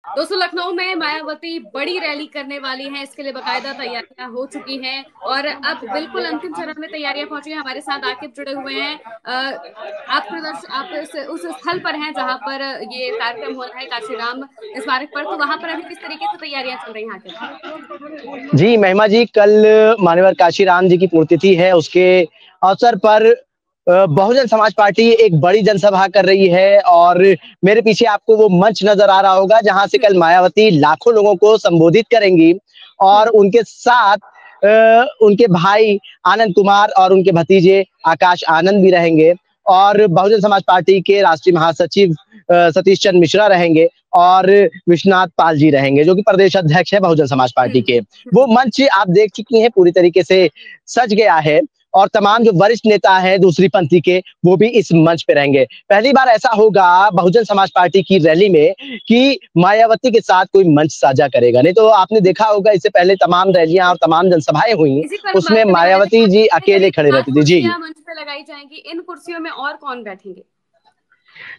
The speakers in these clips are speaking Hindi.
दोस्तों, लखनऊ में मायावती बड़ी रैली करने वाली हैं। इसके लिए बकायदा तैयारियां हो चुकी हैं और अब बिल्कुल अंतिम चरण में तैयारियां पहुंची हैं। हमारे साथ आकिब जुड़े हुए हैं। आप उस स्थल पर हैं जहां पर ये कार्यक्रम हो रहा है, काशीराम स्मारक पर। तो वहां पर अभी किस तरीके से तैयारियां चल रही हैं आकिब? जी महिमा जी, कल मान्यवर काशीराम जी की पुण्यतिथि है। उसके अवसर पर बहुजन समाज पार्टी एक बड़ी जनसभा कर रही है और मेरे पीछे आपको वो मंच नजर आ रहा होगा जहां से कल मायावती लाखों लोगों को संबोधित करेंगी और हम्म। उनके साथ उनके भाई आनंद कुमार और उनके भतीजे आकाश आनंद भी रहेंगे और बहुजन समाज पार्टी के राष्ट्रीय महासचिव सतीश चंद्र मिश्रा रहेंगे और विश्वनाथ पाल जी रहेंगे जो कि प्रदेश अध्यक्ष है बहुजन समाज पार्टी के। वो मंच आप देख चुकी हैं, पूरी तरीके से सज गया है और तमाम जो वरिष्ठ नेता हैं दूसरी पंथी के वो भी इस मंच पे रहेंगे। पहली बार ऐसा होगा बहुजन समाज पार्टी की रैली में कि मायावती के साथ कोई मंच साझा करेगा। नहीं तो आपने देखा होगा इससे पहले तमाम रैलियां और तमाम जनसभाएं हुई, इसी पर हम बात उसमें करने वाले थे। मायावती जी अकेले करीब खड़े सात रहते थे। जी कुर्सियां मंच पे लगाई जाएंगी। इन कुर्सियों में और कौन बैठेंगे?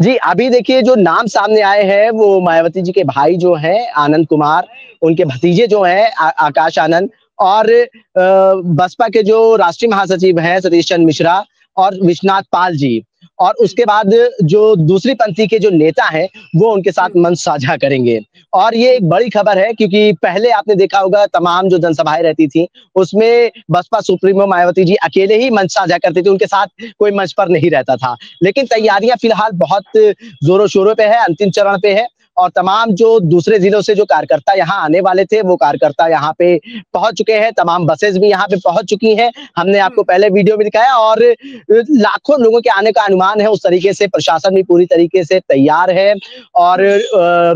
जी, अभी देखिए जो नाम सामने आए हैं वो मायावती जी के भाई जो हैं आनंद कुमार, उनके भतीजे जो हैं आकाश आनंद और बसपा के जो राष्ट्रीय महासचिव हैं सतीश चंद्र मिश्रा और विश्वनाथ पाल जी। और उसके बाद जो दूसरी पंथी के जो नेता हैं वो उनके साथ हम्म। मंच साझा करेंगे। और ये एक बड़ी खबर है क्योंकि पहले आपने देखा होगा तमाम जो जनसभाएं रहती थी उसमें बसपा सुप्रीमो मायावती जी अकेले ही मंच साझा करते थे, उनके साथ कोई मंच पर नहीं रहता था। लेकिन तैयारियां फिलहाल बहुत जोरों शोरों पे है, अंतिम चरण पे है और तमाम जो दूसरे जिलों से जो कार्यकर्ता यहाँ आने वाले थे वो कार्यकर्ता यहाँ पे पहुंच चुके हैं। तमाम बसेस भी यहाँ पे पहुंच चुकी हैं। हमने आपको पहले वीडियो में दिखाया और लाखों लोगों के आने का अनुमान है। उस तरीके से प्रशासन भी पूरी तरीके से तैयार है और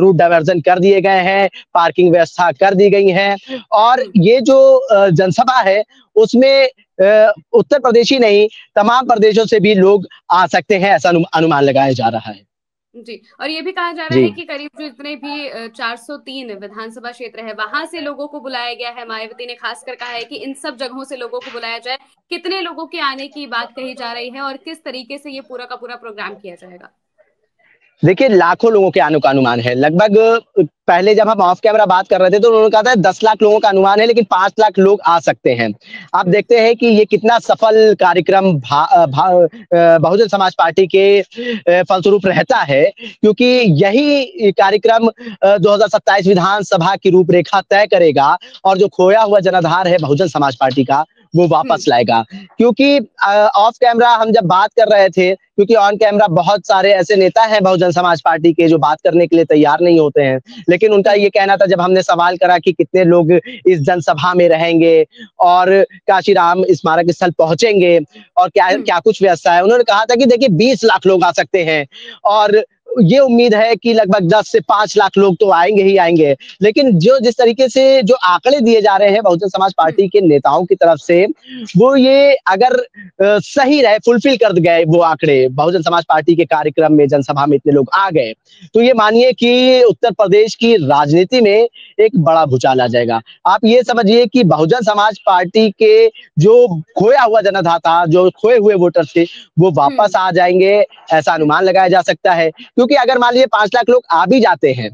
रूट डायवर्जन कर दिए गए हैं, पार्किंग व्यवस्था कर दी गई है और ये जो जनसभा है उसमें उत्तर प्रदेश ही नहीं तमाम प्रदेशों से भी लोग आ सकते हैं, ऐसा अनुमान लगाया जा रहा है। जी, और ये भी कहा जा रहा जी है कि करीब जो इतने भी 403 विधानसभा क्षेत्र है वहां से लोगों को बुलाया गया है। मायावती ने खासकर कहा है कि इन सब जगहों से लोगों को बुलाया जाए। कितने लोगों के आने की बात कही जा रही है और किस तरीके से ये पूरा का पूरा प्रोग्राम किया जाएगा? देखिए लाखों लोगों के आने का अनुमान है। लगभग पहले जब हम ऑफ कैमरा बात कर रहे थे तो उन्होंने कहा था 10 लाख लोगों का अनुमान है लेकिन 5 लाख लोग आ सकते हैं। आप देखते हैं कि ये कितना सफल कार्यक्रम बहुजन समाज पार्टी के फलस्वरूप रहता है क्योंकि यही कार्यक्रम 2027 विधानसभा की रूपरेखा तय करेगा और जो खोया हुआ जनाधार है बहुजन समाज पार्टी का वो वापस लाएगा। क्योंकि ऑफ कैमरा हम जब बात कर रहे थे, क्योंकि ऑन कैमरा बहुत सारे ऐसे नेता हैं बहुजन समाज पार्टी के जो बात करने के लिए तैयार नहीं होते हैं, लेकिन उनका ये कहना था जब हमने सवाल करा कि कितने लोग इस जनसभा में रहेंगे और काशीराम स्मारक स्थल पहुंचेंगे और क्या क्या कुछ व्यवस्था है, उन्होंने कहा था कि देखिए 20 लाख लोग आ सकते हैं और ये उम्मीद है कि लगभग 10 से 5 लाख लोग तो आएंगे ही आएंगे। लेकिन जो जिस तरीके से जो आंकड़े दिए जा रहे हैं बहुजन समाज पार्टी के नेताओं की तरफ से, वो ये अगर सही रहे, फुलफिल कर गए वो आंकड़े, बहुजन समाज पार्टी के कार्यक्रम में जनसभा में इतने लोग आ गए तो ये मानिए कि उत्तर प्रदेश की राजनीति में एक बड़ा भूचाल आ जाएगा। आप ये समझिए कि बहुजन समाज पार्टी के जो खोया हुआ जनाधार था, जो खोए हुए वोटर थे, वो वापस आ जाएंगे, ऐसा अनुमान लगाया जा सकता है। क्योंकि अगर मान लीजिए 5 लाख लोग आ भी जाते हैं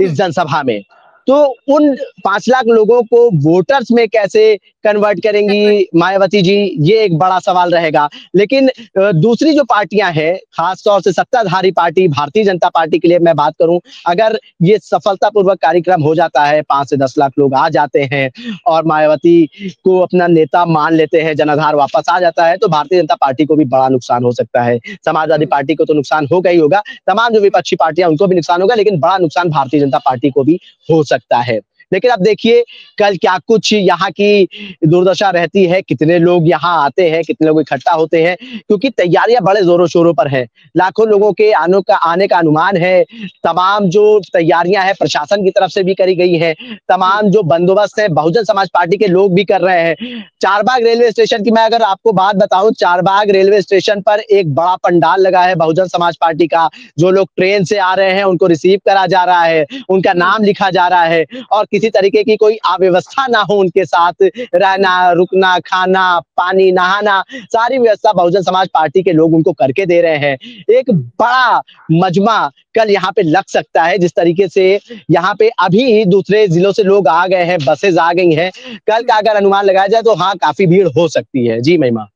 इस जनसभा में तो उन 5 लाख लोगों को वोटर्स में कैसे कन्वर्ट करेंगी मायावती जी, ये एक बड़ा सवाल रहेगा। लेकिन दूसरी जो पार्टियां हैं, खास तौर से सत्ताधारी पार्टी भारतीय जनता पार्टी के लिए मैं बात करूं, अगर ये सफलतापूर्वक कार्यक्रम हो जाता है, 5 से 10 लाख लोग आ जाते हैं और मायावती को अपना नेता मान लेते हैं, जनाधार वापस आ जाता है, तो भारतीय जनता पार्टी को भी बड़ा नुकसान हो सकता है। समाजवादी पार्टी को तो नुकसान होगा ही होगा, तमाम जो विपक्षी पार्टियां उनको भी नुकसान होगा, लेकिन बड़ा नुकसान भारतीय जनता पार्टी को भी हो सकता है। लेकिन अब देखिए कल क्या कुछ यहाँ की दुर्दशा रहती है, कितने लोग यहाँ आते हैं, कितने लोग इकट्ठा होते हैं, क्योंकि तैयारियां बड़े जोरों शोरों पर है। लाखों लोगों के आने का अनुमान है। तमाम जो तैयारियां हैं प्रशासन की तरफ से भी करी गई है, तमाम जो बंदोबस्त है बहुजन समाज पार्टी के लोग भी कर रहे हैं। चारबाग रेलवे स्टेशन की मैं अगर आपको बात बताऊं, चारबाग रेलवे स्टेशन पर एक बड़ा पंडाल लगा है बहुजन समाज पार्टी का। जो लोग ट्रेन से आ रहे हैं उनको रिसीव करा जा रहा है, उनका नाम लिखा जा रहा है और किसी किसी तरीके की कोई अव्यवस्था ना हो उनके साथ, रहना, रुकना, खाना, पानी, नहाना, सारी व्यवस्था बहुजन समाज पार्टी के लोग उनको करके दे रहे हैं। एक बड़ा मजमा कल यहाँ पे लग सकता है, जिस तरीके से यहाँ पे अभी दूसरे जिलों से लोग आ गए हैं, बसेज आ गई हैं। कल का अगर अनुमान लगाया जाए तो हाँ, काफ़ी भीड़ हो सकती है। जी, महिमा।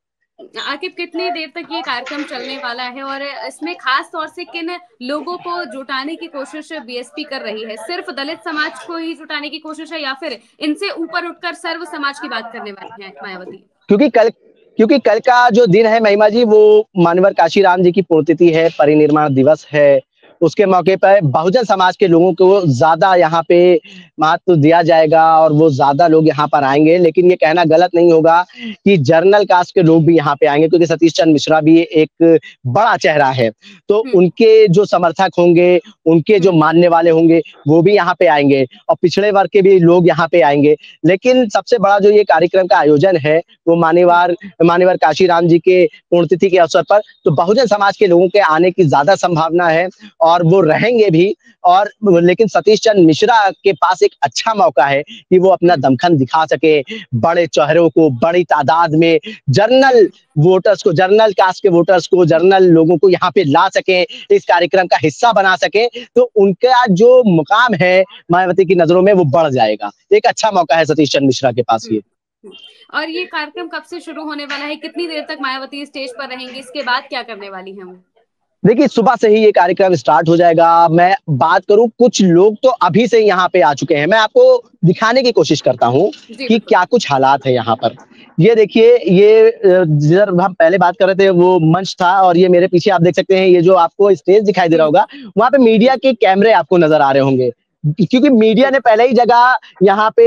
आखिर कितनी देर तक ये कार्यक्रम चलने वाला है और इसमें खास तौर से किन लोगों को जुटाने की कोशिश बीएसपी कर रही है? सिर्फ दलित समाज को ही जुटाने की कोशिश है या फिर इनसे ऊपर उठकर सर्व समाज की बात करने वाली है मायावती? क्योंकि कल क्योंकि कल का जो दिन है महिमा जी, वो मानवर काशीराम जी की पुण्यतिथि है, परिनिर्वाण दिवस है। उसके मौके पर बहुजन समाज के लोगों को ज़्यादा यहाँ पे महत्व दिया जाएगा और वो ज़्यादा लोग यहाँ पर आएँगे। लेकिन ये कहना गलत नहीं होगा कि जनरल कास्ट के लोग भी यहाँ पे आएँगे, क्योंकि सतीश चंद्र मिश्रा भी एक बड़ा चेहरा है। तो उनके जो समर्थक होंगे, उनके जो मानने वाले होंगे, वो भी यहाँ पे आएँगे और पिछड़े वर्ग के भी लोग यहाँ पे आएँगे। लेकिन सबसे बड़ा जो ये कार्यक्रम का आयोजन है, वो मान्यवर काशीराम जी के पुण्यतिथि के अवसर पर, तो बहुजन समाज के लोगों के आने की ज़्यादा संभावना है और वो रहेंगे भी। और लेकिन सतीश चंद्र मिश्रा के पास एक अच्छा मौका है कि वो अपना दमखम दिखा सके, बड़े चेहरों को बड़ी तादाद में जनरल वोटर्स को, जनरल कास्ट के वोटर्स को, जनरल लोगों को यहाँ पे ला सके, इस कार्यक्रम का हिस्सा बना सके। तो उनका जो मुकाम है मायावती की नजरों में वो बढ़ जाएगा। एक अच्छा मौका है सतीश चंद्र मिश्रा के पास ये। और ये कार्यक्रम कब से शुरू होने वाला है? कितनी देर तक मायावती स्टेज पर रहेंगी? इसके बाद क्या करने वाली हैं वो? देखिए, सुबह से ही ये कार्यक्रम स्टार्ट हो जाएगा। मैं बात करूं, कुछ लोग तो अभी से यहाँ पे आ चुके हैं। मैं आपको दिखाने की कोशिश करता हूं कि क्या कुछ हालात है यहाँ पर। ये देखिए, ये जिधर हम पहले बात कर रहे थे वो मंच था और ये मेरे पीछे आप देख सकते हैं, ये जो आपको स्टेज दिखाई दे रहा होगा, वहां पे मीडिया के कैमरे आपको नजर आ रहे होंगे, क्योंकि मीडिया ने पहले ही जगह यहाँ पे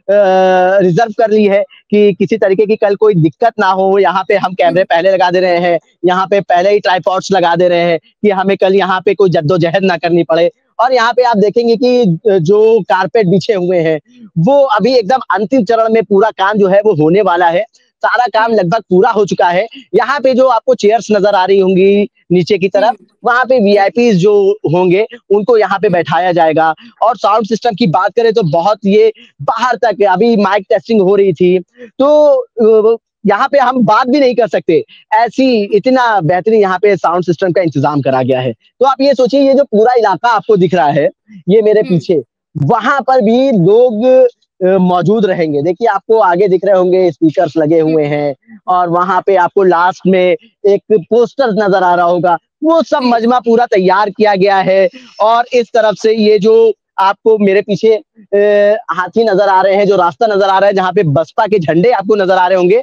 रिजर्व कर ली है कि किसी तरीके की कल कोई दिक्कत ना हो। यहाँ पे हम कैमरे पहले लगा दे रहे हैं, यहाँ पे पहले ही ट्राइपॉड्स लगा दे रहे हैं कि हमें कल यहाँ पे कोई जद्दोजहद ना करनी पड़े। और यहाँ पे आप देखेंगे कि जो कारपेट बिछे हुए हैं वो अभी एकदम अंतिम चरण में पूरा काम जो है वो होने वाला है। सारा काम लगभग पूरा हो चुका है। यहाँ पे जो आपको चेयर्स नजर आ रही होंगी नीचे की तरफ, वहां पे वीआईपीज जो होंगे उनको यहाँ पे बैठाया जाएगा। और साउंड सिस्टम की बात करें तो बहुत ये बाहर तक अभी माइक टेस्टिंग हो रही थी, तो यहाँ पे हम बात भी नहीं कर सकते, ऐसी इतना बेहतरीन यहाँ पे साउंड सिस्टम का इंतजाम करा गया है। तो आप ये सोचिए, ये जो पूरा इलाका आपको दिख रहा है ये मेरे पीछे, वहां पर भी लोग मौजूद रहेंगे। देखिए, आपको आगे दिख रहे होंगे स्पीकर्स लगे हुए हैं और वहां पे आपको लास्ट में एक पोस्टर नजर आ रहा होगा। वो सब मजमा पूरा तैयार किया गया है। और इस तरफ से ये जो आपको मेरे पीछे हाथी नजर आ रहे हैं, जो रास्ता नजर आ रहा है जहाँ पे बसपा के झंडे आपको नजर आ रहे होंगे,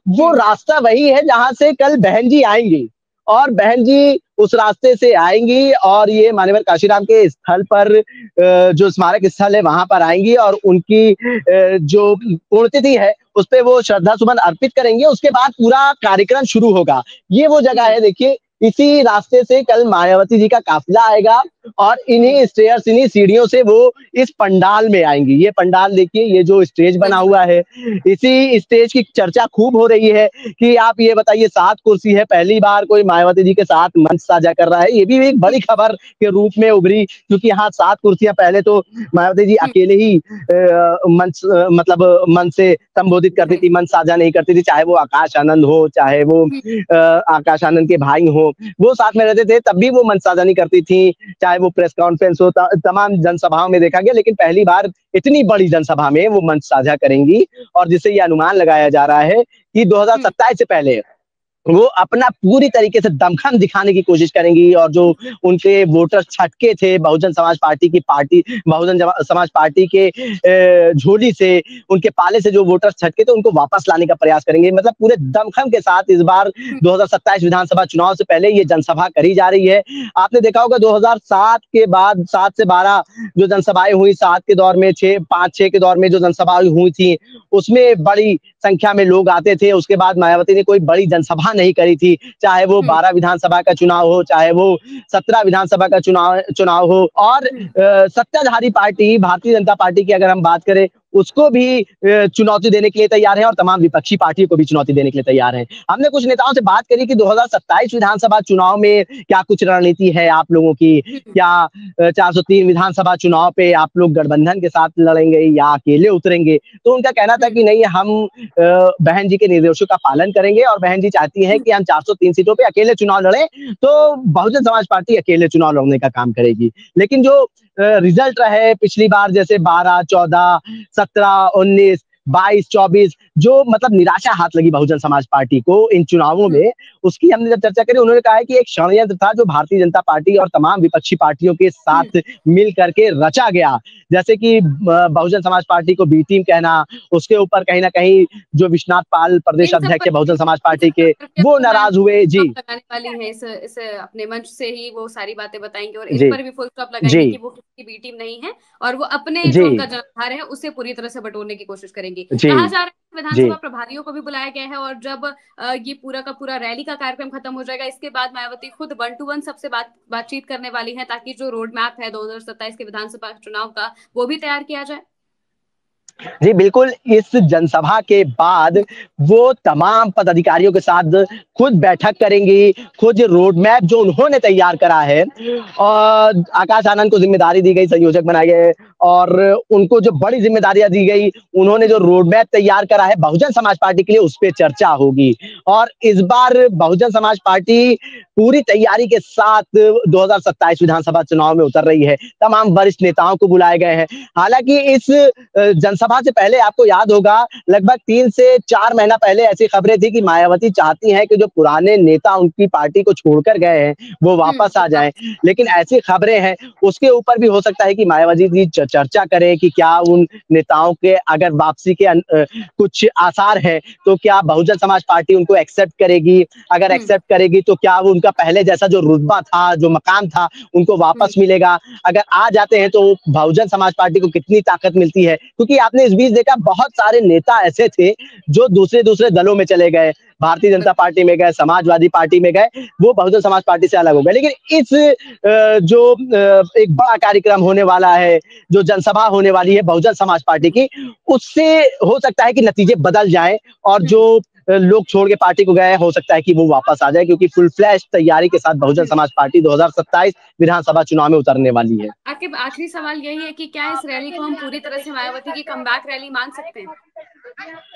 वो रास्ता वही है जहां से कल बहन जी आएंगी। और बहन जी उस रास्ते से आएंगी और ये मान्यवर काशीराम के स्थल पर, जो स्मारक स्थल है वहां पर आएंगी और उनकी जो पुण्यतिथि है उस पे वो श्रद्धा सुमन अर्पित करेंगे। उसके बाद पूरा कार्यक्रम शुरू होगा। ये वो जगह है, देखिए, इसी रास्ते से कल मायावती जी का काफिला आएगा और इन्हीं स्टेयर्स, इन्हीं सीढ़ियों से वो इस पंडाल में आएंगी। ये पंडाल देखिए, ये जो स्टेज बना हुआ है, इसी स्टेज की चर्चा खूब हो रही है कि आप ये बताइए 7 कुर्सी है, पहली बार कोई मायावती जी के साथ मंच साझा कर रहा है। ये भी एक बड़ी खबर के रूप में उभरी, क्योंकि यहाँ 7 कुर्सियां पहले तो मायावती जी अकेले ही मंच मतलब मंच से संबोधित करती थी, मंच साझा नहीं करती थी। चाहे वो आकाश आनंद हो, चाहे वो आकाश आनंद के भाई हो, वो साथ में रहते थे, तब भी वो मंच साझा नहीं करती थी। चाहे वो प्रेस कॉन्फ्रेंस हो, तमाम जनसभाओं में देखा गया, लेकिन पहली बार इतनी बड़ी जनसभा में वो मंच साझा करेंगी। और जिससे ये अनुमान लगाया जा रहा है कि 2027 से पहले वो अपना पूरी तरीके से दमखम दिखाने की कोशिश करेंगी। और जो उनके वोटर छटके थे बहुजन समाज पार्टी के झोली से, उनके पाले से जो वोटर छटके थे, उनको वापस लाने का प्रयास करेंगे। मतलब पूरे दमखम के साथ इस बार 2027 विधानसभा चुनाव से पहले ये जनसभा करी जा रही है। आपने देखा होगा 2007 के बाद 7 से 12 जो जनसभाएं हुई, 7 के दौर में 5-6 के दौर में जो जनसभाएं हुई थी, उसमें बड़ी संख्या में लोग आते थे। उसके बाद मायावती ने कोई बड़ी जनसभा नहीं करी थी, चाहे वो 12 विधानसभा का चुनाव हो, चाहे वो 17 विधानसभा का चुनाव हो। और सत्ताधारी पार्टी भारतीय जनता पार्टी की अगर हम बात करें, उसको भी चुनौती देने के लिए तैयार हैं और तमाम विपक्षी पार्टियों को भी चुनौती देने के लिए तैयार हैं। हमने कुछ नेताओं से बात करी कि 2027 विधानसभा चुनाव में क्या कुछ रणनीति है आप लोगों की? हम्म। क्या 403 विधानसभा चुनाव पे आप लोग गठबंधन के साथ लड़ेंगे या अकेले उतरेंगे? तो उनका कहना था कि नहीं, हम बहन जी के निर्देशों का पालन करेंगे और बहन जी चाहती हैं कि हम 403 सीटों पे अकेले चुनाव लड़ें, तो बहुजन समाज पार्टी अकेले चुनाव लड़ने का काम करेगी। लेकिन जो रिजल्ट रहे पिछली बार जैसे 12, 14, 17, 19, 22, 24, जो मतलब निराशा हाथ लगी बहुजन समाज पार्टी को इन चुनावों हम्म। में, उसकी हमने जब चर्चा करी, उन्होंने कहा है कि एक षड्यंत्र था जो भारतीय जनता पार्टी और तमाम विपक्षी पार्टियों के हम्म। साथ मिल करके रचा गया। जैसे कि बहुजन समाज पार्टी को बी टीम कहना, उसके ऊपर कहीं न कहीं जो विश्वनाथ पाल प्रदेश इन सब अध्यक्ष पर है बहुजन समाज इन सब पार्टी पर के, करके वो आपको नाराज़ मायावती हुए। स्टॉप जी, लगाने वाली है इस अपने मंच से ही वो सारी बातें बताएंगे और इस जी, पर भी फुल स्टॉप जी, लगाएंगे कि वो किसी की बी टीम नहीं है और वो अपने जो जी, उनका जनाधार है उसे पूरी तरह से बटोरने की कोशिश करेंगी। जी, कहा जा रहा है कि जी। विधानसभा प्रभारियों को भी बुलाया गया है और जब ये पूरा का पूरा रैली का कार्यक्रम खत्म हो जाएगा इसके बाद मायावती खुद 1-to-1 सबसे बातचीत करने वाली है ताकि जो रोड मैप है 2027 के विधानसभा चुनाव का वो भी तैयार किया जाए। जी, बिल्कुल, इस जनसभा के बाद वो तमाम पदाधिकारियों के साथ खुद बैठक करेंगी, खुद रोड मैप जो उन्होंने तैयार करा है और आकाश आनंद को ज़िम्मेदारी दी गई, संयोजक बनाए गए और उनको जो बड़ी ज़िम्मेदारियाँ दी गई, उन्होंने जो रोड मैप तैयार करा है बहुजन समाज पार्टी के लिए, उस पे चर्चा होगी। और इस बार बहुजन समाज पार्टी पूरी तैयारी के साथ 2027 विधानसभा चुनाव में उतर रही है। तमाम वरिष्ठ नेताओं को बुलाए गए हैं। हालाँकि इस जनसभा से पहले आपको याद होगा लगभग 3 से 4 महीना पहले ऐसी खबरें थी कि मायावती चाहती हैं कि जो पुराने नेता उनकी पार्टी को छोड़कर गए हैं, वो वापस वो आ जाएँ। वापस। लेकिन ऐसी खबरें हैं, उसके ऊपर भी हो सकता है कि मायावती जी चर्चा करें कि क्या उन नेताओं के अगर वापसी के कुछ आसार हैं, तो क्या बहुजन समाज पार्टी उनको एक्सेप्ट करेगी? अगर हम्म। एक्सेप्ट करेगी तो क्या वो उनका पहले जैसा जो रुतबा था, जो मकाम था, उनको हम्म। वापस मिलेगा? अगर आ जाते हैं तो बहुजन समाज पार्टी को कितनी ताकत मिलती है? क्योंकि आपने इस बीच देखा बहुत सारे नेता ऐसे थे जो दूसरे-दूसरे दलों में चले गए, भारतीय जनता पार्टी में गए, समाजवादी पार्टी में गए, वो बहुजन समाज पार्टी से अलग हो गए। लेकिन इस जो एक बड़ा कार्यक्रम होने वाला है, जो जनसभा होने वाली है बहुजन समाज पार्टी की, उससे हो सकता है कि नतीजे बदल जाएँ और जो हम्म। लोग छोड़ के पार्टी को गए हैं, हो सकता है कि वो वापस आ जाए क्योंकि फुल फ्लैश तैयारी के साथ बहुजन हम्म। समाज पार्टी 2027 विधानसभा चुनाव में उतरने वाली है। आखिरी सवाल यही है कि क्या इस रैली को हम पूरी तरह से मायावती की कमबैक रैली मान सकते हैं?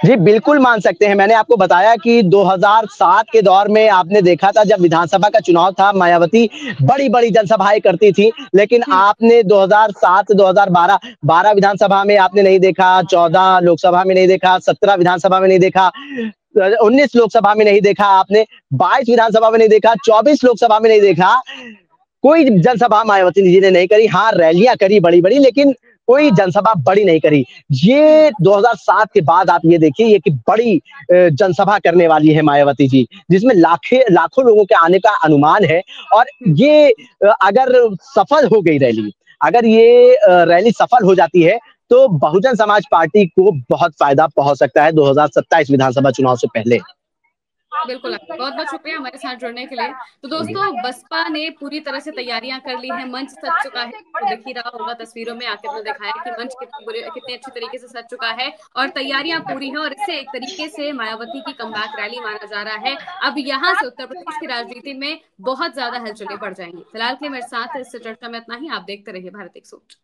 जी, बिल्कुल मान सकते हैं। मैंने आपको बताया कि 2007 के दौर में आपने देखा था जब विधानसभा का चुनाव था, मायावती बड़ी-बड़ी जनसभाएँ करती थी। लेकिन हम्म। आपने 2007, 2012, 12 विधानसभा में आपने नहीं देखा, 14 लोकसभा में नहीं देखा, 17 विधानसभा में नहीं देखा, 19 लोकसभा में नहीं देखा आपने, 22 विधानसभा में नहीं देखा, 24 लोकसभा में नहीं देखा। कोई जनसभा मायावती जी ने नहीं करी। हाँ, रैलियाँ करी बड़ी-बड़ी लेकिन कोई जनसभा बड़ी नहीं करी। हम्म। ये 2007 के बाद आप ये देखिए ये कि बड़ी जनसभा करने वाली है मायावती जी, जिसमें लाखों लोगों के आने का अनुमान है और हम्म। ये अगर सफल हो गई रैली, अगर ये रैली सफल हो जाती है, तो बहुजन समाज पार्टी को बहुत फ़ायदा पहुँच सकता है 2027 विधानसभा चुनाव से पहले। बिल्कुल, आपका बहुत बहुत शुक्रिया हमारे साथ जुड़ने के लिए। तो दोस्तों, बसपा ने पूरी तरह से तैयारियां कर ली है, मंच सज चुका है। तो दिख ही रहा होगा तस्वीरों में आकिब ने दिखाया कि मंच कितने अच्छी तरीके से सज चुका है और तैयारियां पूरी हैं और इससे एक तरीके से मायावती की कमबैक रैली माना जा रहा है। अब यहाँ से उत्तर प्रदेश की राजनीति में बहुत ज्यादा हलचलें बढ़ जाएंगी। फिलहाल के लिए मेरे साथ इस चर्चा में इतना ही। आप देखते रहिए भारत 108।